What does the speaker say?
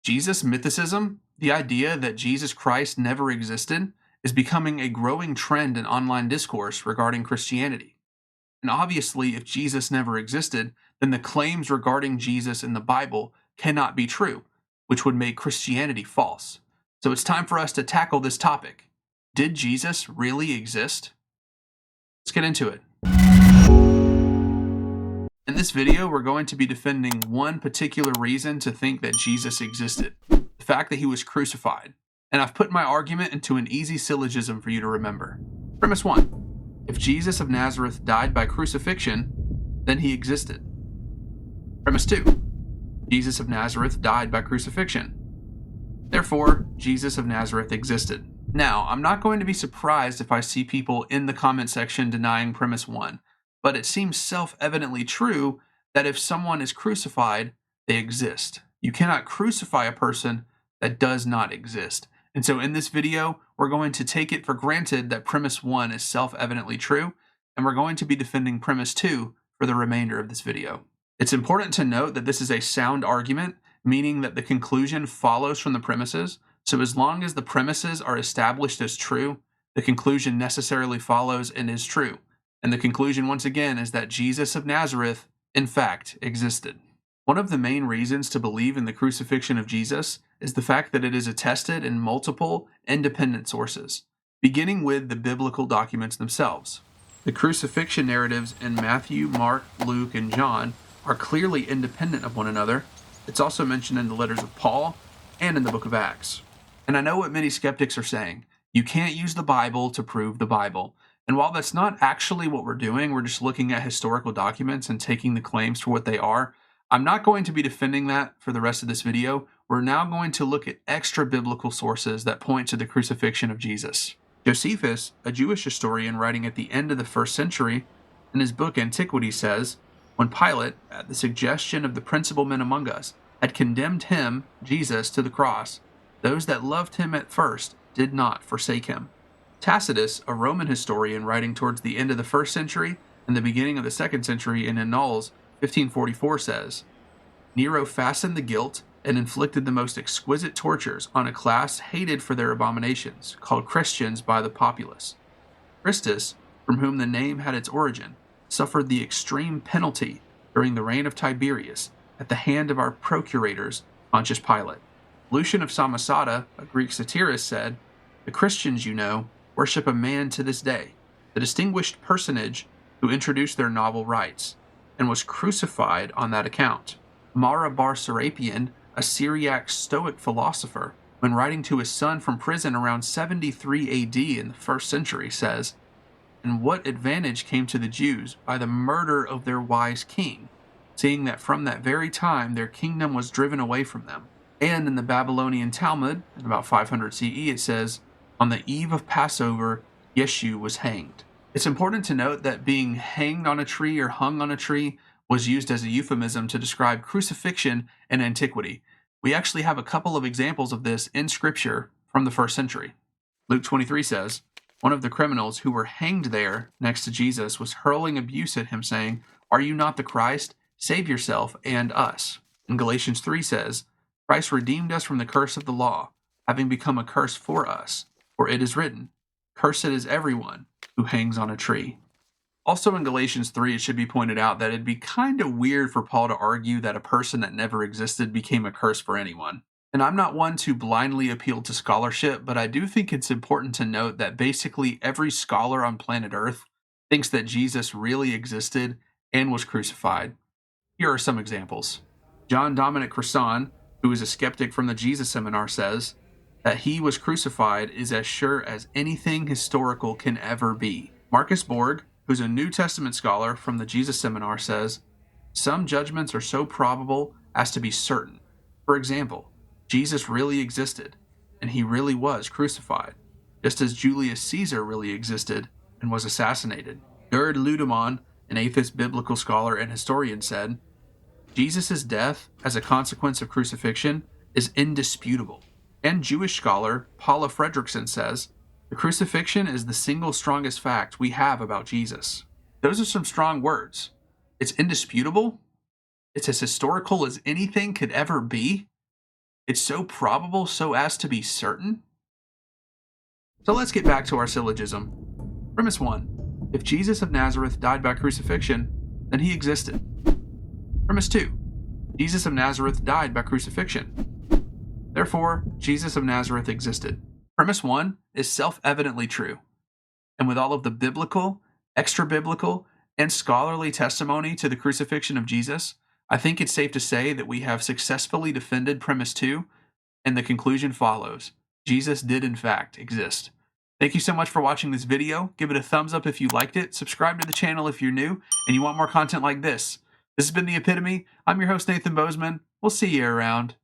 Jesus mythicism, the idea that Jesus Christ never existed, is becoming a growing trend in online discourse regarding Christianity. And obviously, if Jesus never existed, then the claims regarding Jesus in the Bible cannot be true, which would make Christianity false. So it's time for us to tackle this topic. Did Jesus really exist? Let's get into it. In this video, we're going to be defending one particular reason to think that Jesus existed, the fact that he was crucified. And I've put my argument into an easy syllogism for you to remember. Premise 1. If Jesus of Nazareth died by crucifixion, then he existed. Premise 2. Jesus of Nazareth died by crucifixion. Therefore, Jesus of Nazareth existed. Now, I'm not going to be surprised if I see people in the comment section denying premise 1. But it seems self-evidently true that if someone is crucified, they exist. You cannot crucify a person that does not exist. And so in this video, we're going to take it for granted that premise 1 is self-evidently true, and we're going to be defending premise 2 for the remainder of this video. It's important to note that this is a sound argument, meaning that the conclusion follows from the premises. So as long as the premises are established as true, the conclusion necessarily follows and is true. And the conclusion, once again, is that Jesus of Nazareth, in fact, existed. One of the main reasons to believe in the crucifixion of Jesus is the fact that it is attested in multiple, independent sources, beginning with the biblical documents themselves. The crucifixion narratives in Matthew, Mark, Luke, and John are clearly independent of one another. It's also mentioned in the letters of Paul and in the book of Acts. And I know what many skeptics are saying. You can't use the Bible to prove the Bible. And while that's not actually what we're doing, we're just looking at historical documents and taking the claims for what they are. I'm not going to be defending that for the rest of this video. We're now going to look at extra biblical sources that point to the crucifixion of Jesus. Josephus, a Jewish historian writing at the end of the 1st century, in his book Antiquity says, when Pilate, at the suggestion of the principal men among us, had condemned him, Jesus, to the cross, those that loved him at first did not forsake him. Tacitus, a Roman historian writing towards the end of the 1st century and the beginning of the 2nd century in Annals 1544 says, Nero fastened the guilt and inflicted the most exquisite tortures on a class hated for their abominations, called Christians by the populace. Christus, from whom the name had its origin, suffered the extreme penalty during the reign of Tiberius at the hand of our procurators, Pontius Pilate. Lucian of Samosata, a Greek satirist, said, the Christians, you know, worship a man to this day, the distinguished personage who introduced their novel rites, and was crucified on that account. Mara bar Serapion, a Syriac Stoic philosopher, when writing to his son from prison around 73 AD in the 1st century, says, and what advantage came to the Jews by the murder of their wise king, seeing that from that very time their kingdom was driven away from them. And in the Babylonian Talmud, in about 500 CE, it says, on the eve of Passover, Yeshu was hanged. It's important to note that being hanged on a tree or hung on a tree was used as a euphemism to describe crucifixion in antiquity. We actually have a couple of examples of this in Scripture from the 1st century. Luke 23 says, one of the criminals who were hanged there next to Jesus was hurling abuse at him, saying, are you not the Christ? Save yourself and us. And Galatians 3 says, Christ redeemed us from the curse of the law, having become a curse for us. For it is written, cursed is everyone who hangs on a tree. Also in Galatians 3, it should be pointed out that it'd be kind of weird for Paul to argue that a person that never existed became a curse for anyone. And I'm not one to blindly appeal to scholarship, but I do think it's important to note that basically every scholar on planet Earth thinks that Jesus really existed and was crucified. Here are some examples. John Dominic Crossan, who is a skeptic from the Jesus Seminar, says, that he was crucified is as sure as anything historical can ever be. Marcus Borg, who's a New Testament scholar from the Jesus Seminar, says, some judgments are so probable as to be certain. For example, Jesus really existed, and he really was crucified, just as Julius Caesar really existed and was assassinated. Gerd Ludemann, an atheist biblical scholar and historian, said, Jesus' death as a consequence of crucifixion is indisputable. And Jewish scholar Paula Fredrickson says, the crucifixion is the single strongest fact we have about Jesus. Those are some strong words. It's indisputable. It's as historical as anything could ever be. It's so probable so as to be certain? So let's get back to our syllogism. Premise 1. If Jesus of Nazareth died by crucifixion, then he existed. Premise 2. Jesus of Nazareth died by crucifixion. Therefore, Jesus of Nazareth existed. Premise 1 is self-evidently true. And with all of the biblical, extra-biblical, and scholarly testimony to the crucifixion of Jesus, I think it's safe to say that we have successfully defended premise 2, and the conclusion follows. Jesus did in fact exist. Thank you so much for watching this video. Give it a thumbs up if you liked it, subscribe to the channel if you're new, and you want more content like this. This has been The Epitome. I'm your host, Nathan Bozeman. We'll see you around.